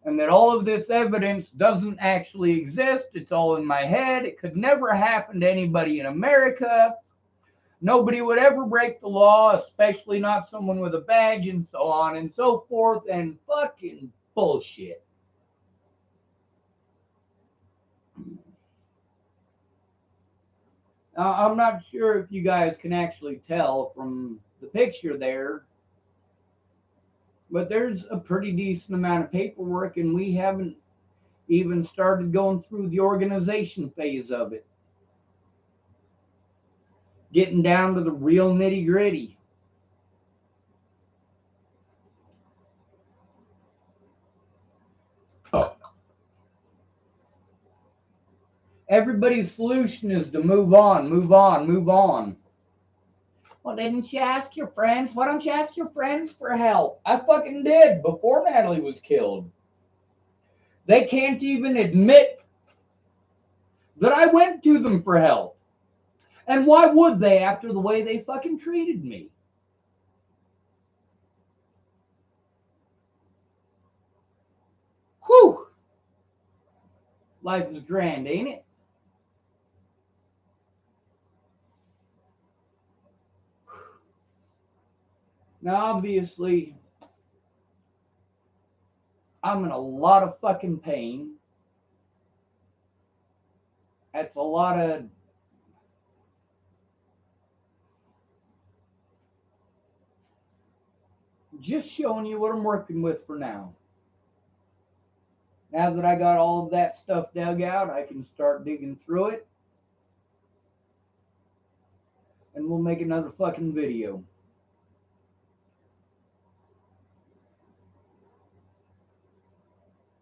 and that all of this evidence doesn't actually exist. It's all in my head. It could never happen to anybody in America. Nobody would ever break the law, especially not someone with a badge, and so on and so forth, and fucking bullshit. I'm not sure if you guys can actually tell from the picture there, but there's a pretty decent amount of paperwork, and we haven't even started going through the organization phase of it, getting down to the real nitty gritty. Everybody's solution is to move on, move on, move on. Well, didn't you ask your friends? Why don't you ask your friends for help? I fucking did before Natalie was killed. They can't even admit that I went to them for help. And why would they after the way they fucking treated me? Whew. Life is grand, ain't it? Now, obviously, I'm in a lot of fucking pain. That's a lot of just showing you what I'm working with for now. Now that I got all of that stuff dug out, I can start digging through it. And we'll make another fucking video.